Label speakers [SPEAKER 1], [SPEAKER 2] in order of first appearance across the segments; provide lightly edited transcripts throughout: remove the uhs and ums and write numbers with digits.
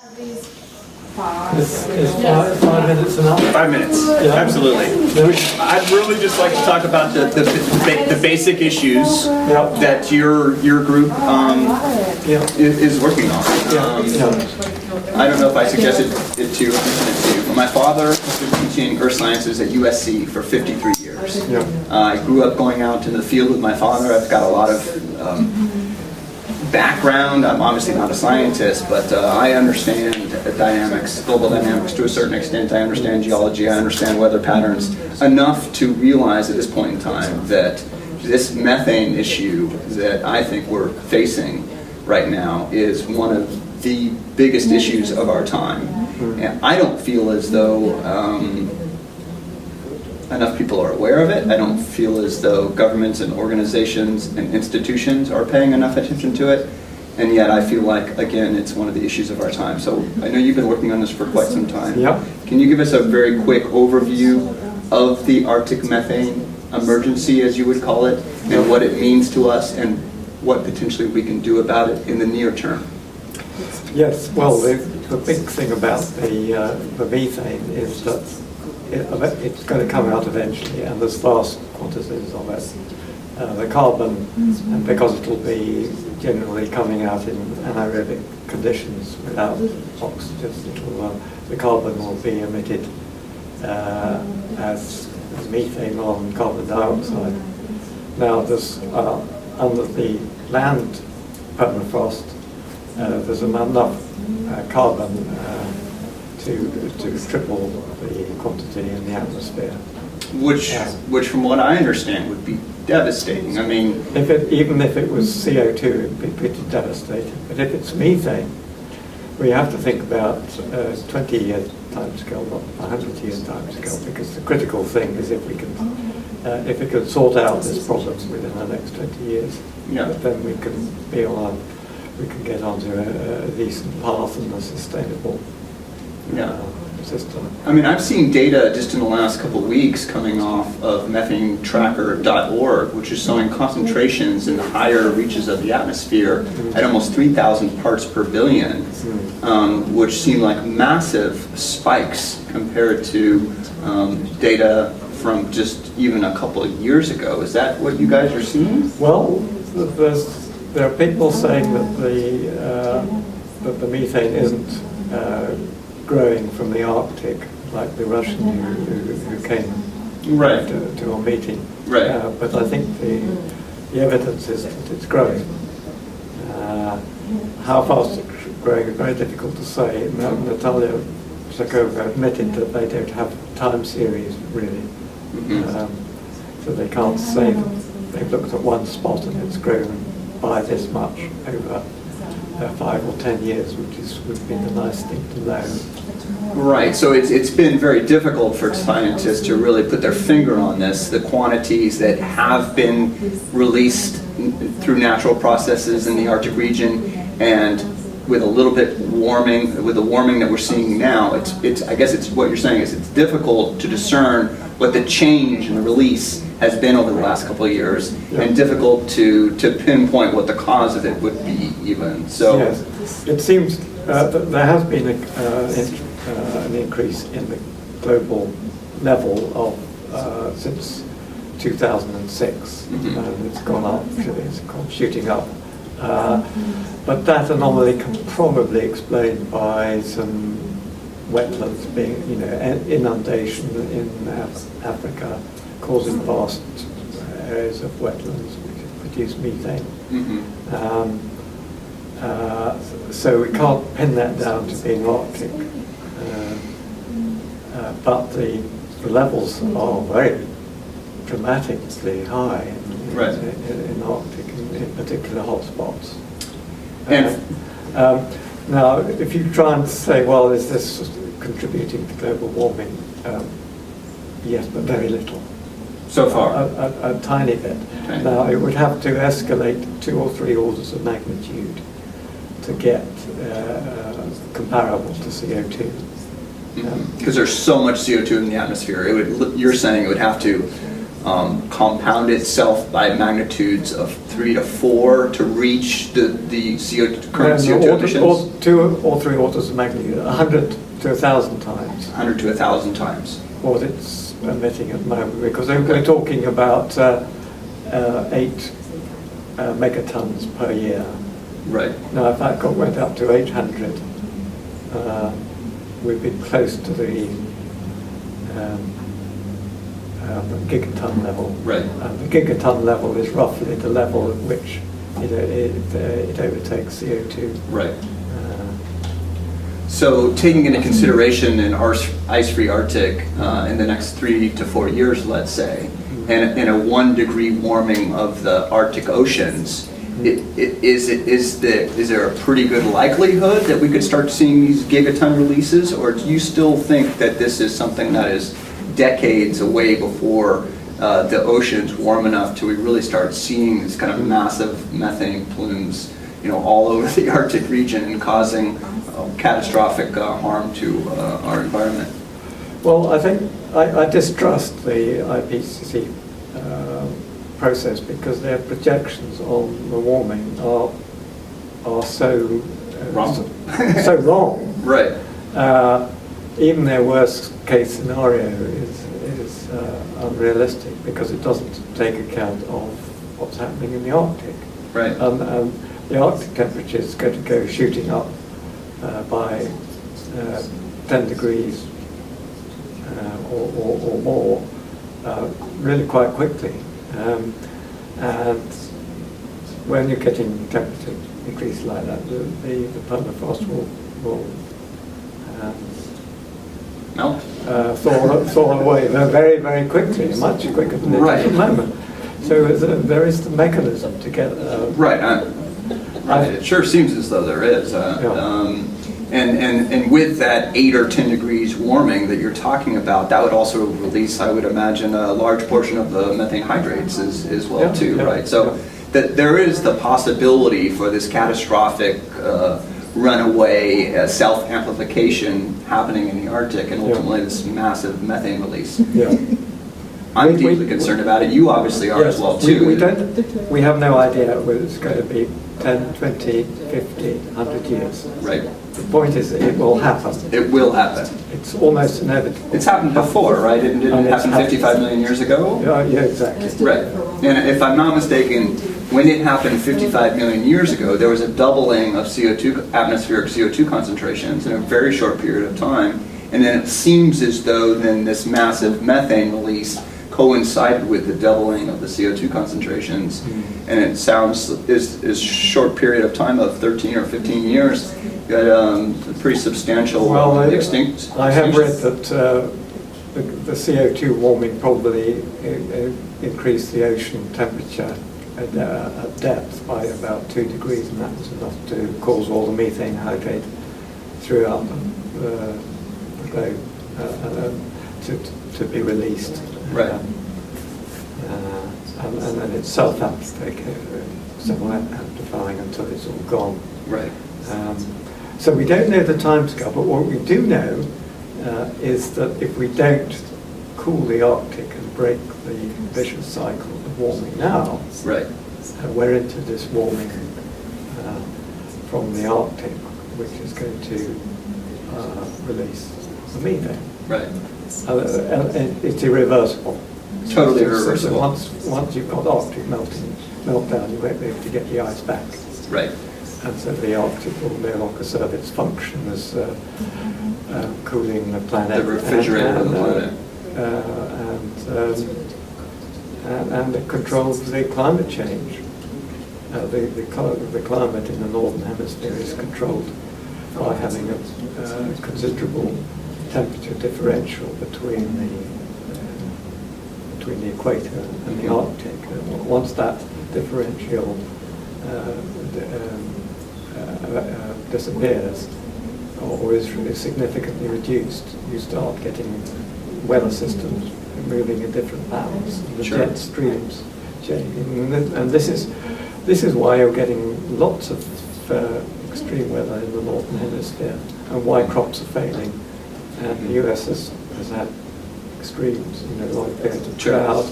[SPEAKER 1] Is 5 minutes enough?
[SPEAKER 2] 5 minutes,
[SPEAKER 1] Yeah.
[SPEAKER 2] absolutely. I'd really just like to talk about the basic issues
[SPEAKER 1] Yeah.
[SPEAKER 2] that your group
[SPEAKER 1] Yeah.
[SPEAKER 2] is working on.
[SPEAKER 1] Yeah.
[SPEAKER 2] I don't know if I suggested it to you or mentioned it to you, but my father has been teaching earth sciences at USC for 53 years.
[SPEAKER 1] Yeah.
[SPEAKER 2] I grew up going out in the field with my father. I've got a lot of background. I'm obviously not a scientist, but I understand dynamics, global dynamics to a certain extent. I understand geology. I understand weather patterns enough to realize at this point in time that this methane issue that I think we're facing right now is one of the biggest issues of our time. And I don't feel as though enough people are aware of it. I don't feel as though governments and organizations and institutions are paying enough attention to it. And yet I feel like, again, it's one of the issues of our time. So I know you've been working on this for quite some time.
[SPEAKER 1] Yeah.
[SPEAKER 2] Can you give us a very quick overview of the Arctic methane emergency, as you would call it, and what it means to us and what potentially we can do about it in the near term?
[SPEAKER 1] Yes, well, the big thing about the methane is that it's going to come out eventually, and there's vast quantities of it. The carbon, and because it will be generally coming out in anaerobic conditions without oxygen, the carbon will be emitted as methane on carbon dioxide. Now, there's under the land permafrost, there's enough carbon to triple the quantity in the atmosphere.
[SPEAKER 2] Which from what I understand, would be devastating. I mean,
[SPEAKER 1] Even if it was CO2, it would be pretty devastating. But if it's methane, we have to think about 20-year timescale, not 100-year timescale, because the critical thing is if we can sort out this problem within the next 20 years,
[SPEAKER 2] Yeah.
[SPEAKER 1] then we can get onto a decent path and a sustainable system.
[SPEAKER 2] I mean, I've seen data just in the last couple of weeks coming off of methanetracker.org, which is showing concentrations in the higher reaches of the atmosphere at almost 3,000 parts per billion, which seem like massive spikes compared to data from just even a couple of years ago. Is that what you guys are seeing?
[SPEAKER 1] Well, there are people saying that the methane isn't growing from the Arctic, like the Russian who came
[SPEAKER 2] Right.
[SPEAKER 1] to our meeting.
[SPEAKER 2] Right.
[SPEAKER 1] But I think the evidence is that it's growing. How fast it's growing is very difficult to say. Natalia Zakova admitted that they don't have time series, really. So they can't say that they've looked at one spot and it's grown by this much over 5 or 10 years, which would be the nice thing to know.
[SPEAKER 2] Right, so it's been very difficult for scientists to really put their finger on this, the quantities that have been released through natural processes in the Arctic region, and with a little bit warming, with the warming that we're seeing now, I guess it's what you're saying is it's difficult to discern what the change in the release has been over the last couple of years, and difficult to pinpoint what the cause of it would be even. So
[SPEAKER 1] yes, it seems that there has been an increase in the global level of since 2006, and it's gone up. It's gone shooting up. But that anomaly can probably explained by some wetlands being, inundation in Africa, causing vast areas of wetlands which produce methane. So we can't pin that down to being Arctic, but the levels are very dramatically high in Arctic, in particular hotspots. Now, if you try and say, well, is this contributing to global warming? Yes, but very little.
[SPEAKER 2] so far,
[SPEAKER 1] a tiny bit. Okay. Now, it would have to escalate 2 or 3 orders of magnitude to get comparable to CO2.
[SPEAKER 2] Because there's so much CO2 in the atmosphere. You're saying it would have to compound itself by magnitudes of 3 to 4 to reach the current CO2 emissions?
[SPEAKER 1] Or 2 or 3 orders of magnitude, 100 to 1,000 times.
[SPEAKER 2] 100 to 1,000 times.
[SPEAKER 1] What it's emitting at the moment, because we're talking about 8 megatons per year.
[SPEAKER 2] Right.
[SPEAKER 1] Now, if that went up to 800, we'd be close to the gigaton level.
[SPEAKER 2] Right.
[SPEAKER 1] The gigaton level is roughly the level at which it overtakes CO2.
[SPEAKER 2] Right. So taking into consideration an ice-free Arctic in the next 3 to 4 years, let's say, and a 1 degree warming of the Arctic oceans, is there a pretty good likelihood that we could start seeing these gigaton releases, or do you still think that this is something that is decades away before the oceans warm enough to we really start seeing these kind of massive methane plumes, all over the Arctic region and causing catastrophic harm to our environment?
[SPEAKER 1] Well, I think I distrust the IPCC process because their projections on the warming are so
[SPEAKER 2] Wrong.
[SPEAKER 1] so wrong.
[SPEAKER 2] Right.
[SPEAKER 1] Even their worst case scenario is unrealistic because it doesn't take account of what's happening in the Arctic.
[SPEAKER 2] Right.
[SPEAKER 1] The Arctic temperature is going to go shooting up by 10 degrees or more really quite quickly. And when you're getting temperature increase like that, the permafrost will
[SPEAKER 2] Melt.
[SPEAKER 1] thaw away very, very quickly, much quicker than it is at the moment. So there is the mechanism to get...
[SPEAKER 2] Right. It sure seems as though there is. And with that 8 or 10 degrees warming that you're talking about, that would also release, I would imagine, a large portion of the methane hydrates as well, too, right? So that there is the possibility for this catastrophic runaway self-amplification happening in the Arctic and ultimately this massive methane release.
[SPEAKER 1] Yeah.
[SPEAKER 2] I'm deeply concerned about it. You obviously are as well, too.
[SPEAKER 1] We have no idea whether it's going to be 10, 20, 50, 100 years.
[SPEAKER 2] Right.
[SPEAKER 1] The point is that it will happen.
[SPEAKER 2] It will happen.
[SPEAKER 1] It's almost inevitable.
[SPEAKER 2] It's happened before, right? It didn't happen 55 million years ago?
[SPEAKER 1] Yeah, exactly.
[SPEAKER 2] Right. And if I'm not mistaken, when it happened 55 million years ago, there was a doubling of atmospheric CO2 concentrations in a very short period of time. And then it seems as though then this massive methane release coincided with the doubling of the CO2 concentrations. And it sounds, is short period of time of 13 or 15 years, got a pretty substantial extinct.
[SPEAKER 1] I have read that the CO2 warming probably increased the ocean temperature at depth by about 2 degrees, and that was enough to cause all the methane hydrate throughout the globe to be released.
[SPEAKER 2] Right.
[SPEAKER 1] And then it's self-amplifying until it's all gone.
[SPEAKER 2] Right.
[SPEAKER 1] So we don't know the timescale, but what we do know is that if we don't cool the Arctic and break the vicious cycle of warming now,
[SPEAKER 2] right,
[SPEAKER 1] we're into this warming from the Arctic, which is going to release the methane.
[SPEAKER 2] Right.
[SPEAKER 1] It's irreversible.
[SPEAKER 2] Totally irreversible.
[SPEAKER 1] Once you've got Arctic meltdown, you won't be able to get the ice back.
[SPEAKER 2] Right.
[SPEAKER 1] And so the Arctic will no longer serve its function as cooling the planet.
[SPEAKER 2] The refrigerator of the planet.
[SPEAKER 1] And it controls the climate change. The climate in the northern hemisphere is controlled by having a considerable temperature differential between the equator and the Arctic. Once that differential disappears or is significantly reduced, you start getting weather systems moving in different patterns, and the jet streams changing. And this is why you're getting lots of extreme weather in the northern hemisphere, and why crops are failing. And the US has had extremes, long periods of drought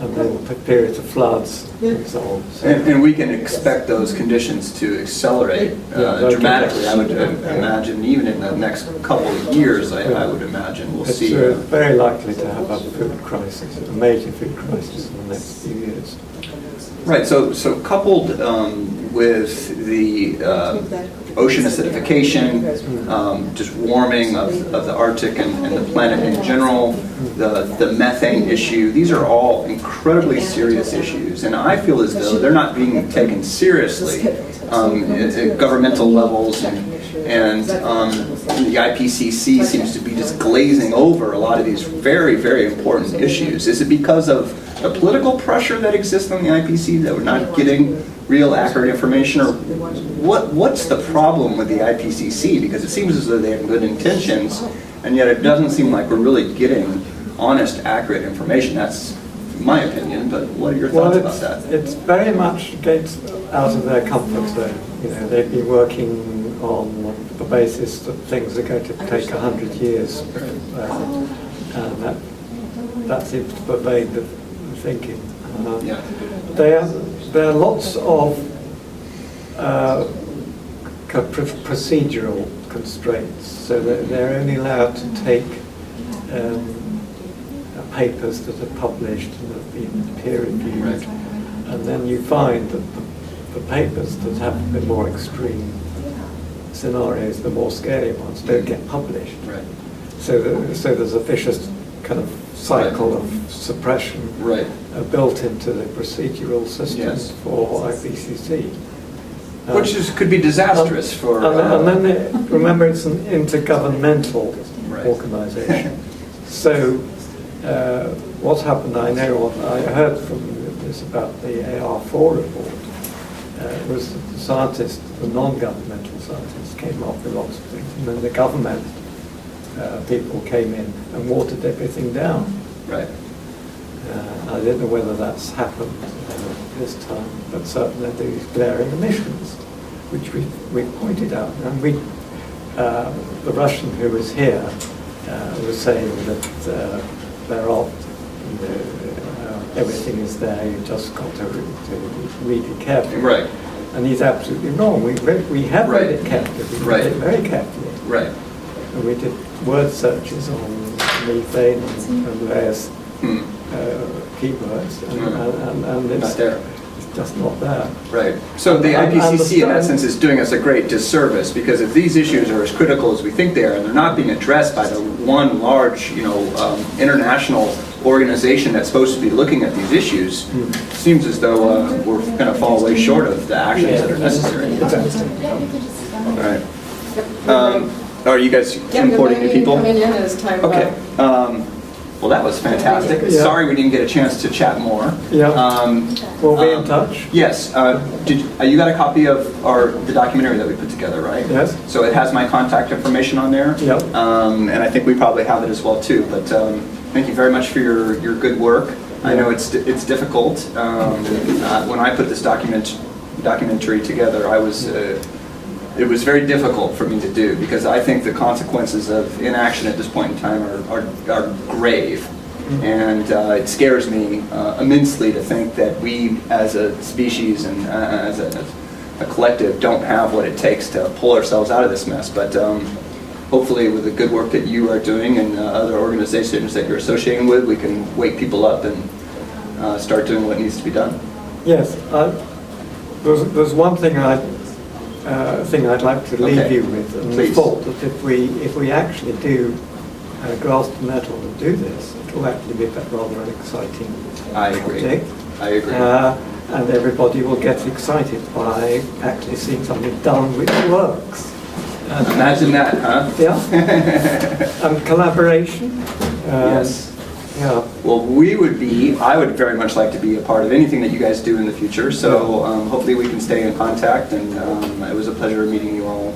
[SPEAKER 1] and then periods of floods and so on. So,
[SPEAKER 2] And we can expect those conditions to accelerate dramatically. I would imagine, even in the next couple of years, I would imagine we'll
[SPEAKER 1] it's
[SPEAKER 2] see.
[SPEAKER 1] very likely to have a food crisis, a major food crisis in the next few years.
[SPEAKER 2] Right, so coupled with the ocean acidification, just warming of the Arctic and the planet in general, the methane issue, these are all incredibly serious issues. And I feel as though they're not being taken seriously at governmental levels, and the IPCC seems to be just glazing over a lot of these very, very important issues. Is it because of the political pressure that exists on the IPCC that we're not getting real accurate information, or what's the problem with the IPCC? Because it seems as though they have good intentions, and yet it doesn't seem like we're really getting honest, accurate information. That's my opinion, but what are your thoughts about that?
[SPEAKER 1] It's very much out of their comfort zone. You know, they've been working on the basis that things are going to take 100 years, and that seems to pervade the thinking. There are lots of procedural constraints, so that they're only allowed to take papers that are published and have been peer-reviewed,
[SPEAKER 2] Right.
[SPEAKER 1] and then you find that the papers that have the more extreme scenarios, the more scary ones, don't get published.
[SPEAKER 2] Right.
[SPEAKER 1] So there's a vicious kind of cycle of suppression
[SPEAKER 2] Right.
[SPEAKER 1] Built into the procedural systems for IPCC.
[SPEAKER 2] Which could be disastrous for...
[SPEAKER 1] And then remember, it's an intergovernmental
[SPEAKER 2] Right.
[SPEAKER 1] organisation. So what's happened, I heard from this about the AR4 report, was that the scientists, the non-governmental scientists, came up with lots of things, and then the government people came in and watered everything down.
[SPEAKER 2] Right.
[SPEAKER 1] I don't know whether that's happened this time, but certainly these glaring emissions, which we pointed out. And the Russian who was here was saying that they're off, everything is there, you've just got to read it carefully.
[SPEAKER 2] Right.
[SPEAKER 1] And he's absolutely wrong. We have read it carefully, we read it very carefully.
[SPEAKER 2] Right.
[SPEAKER 1] And we did word searches on methane and various keywords, and it's
[SPEAKER 2] Not there.
[SPEAKER 1] It's just not there.
[SPEAKER 2] Right. So the IPCC, in that sense, is doing us a great disservice, because if these issues are as critical as we think they are, and they're not being addressed by the one large, international organization that's supposed to be looking at these issues, it seems as though we're going to fall way short of the actions that are necessary. All right. Are you guys importing new people?
[SPEAKER 3] Coming in as time.
[SPEAKER 2] Okay. Well, that was fantastic.
[SPEAKER 1] Yeah.
[SPEAKER 2] Sorry we didn't get a chance to chat more.
[SPEAKER 1] Yeah. We'll be in touch.
[SPEAKER 2] Yes. You got a copy of the documentary that we put together, right?
[SPEAKER 1] Yes.
[SPEAKER 2] So it has my contact information on there.
[SPEAKER 1] Yep.
[SPEAKER 2] And I think we probably have it as well too. But thank you very much for your good work. I know it's difficult. When I put this documentary together, it was very difficult for me to do, because I think the consequences of inaction at this point in time are grave. And it scares me immensely to think that we as a species and as a collective don't have what it takes to pull ourselves out of this mess. But hopefully with the good work that you are doing and other organizations that you're associating with, we can wake people up and start doing what needs to be done.
[SPEAKER 1] Yes. There's one thing I'd like to leave you with, and the thought that if we actually do grasp the nettle and do this, it'll actually be rather an exciting project.
[SPEAKER 2] I agree.
[SPEAKER 1] And everybody will get excited by actually seeing something done which works.
[SPEAKER 2] Imagine that, huh?
[SPEAKER 1] Yeah. And collaboration.
[SPEAKER 2] Yes.
[SPEAKER 1] Yeah.
[SPEAKER 2] Well, I would very much like to be a part of anything that you guys do in the future, so hopefully we can stay in contact, and it was a pleasure meeting you all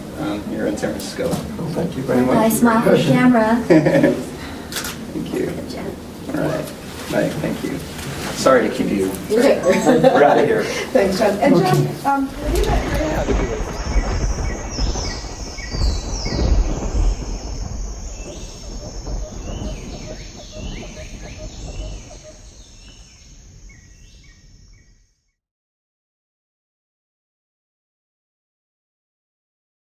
[SPEAKER 2] here in San Francisco.
[SPEAKER 1] Well, thank you very much.
[SPEAKER 4] Bye, smile for camera.
[SPEAKER 2] Thank you. All right. Bye. Thank you. Sorry to keep you.
[SPEAKER 3] Okay.
[SPEAKER 2] We're out of here.
[SPEAKER 3] Thanks, John. And John, have you met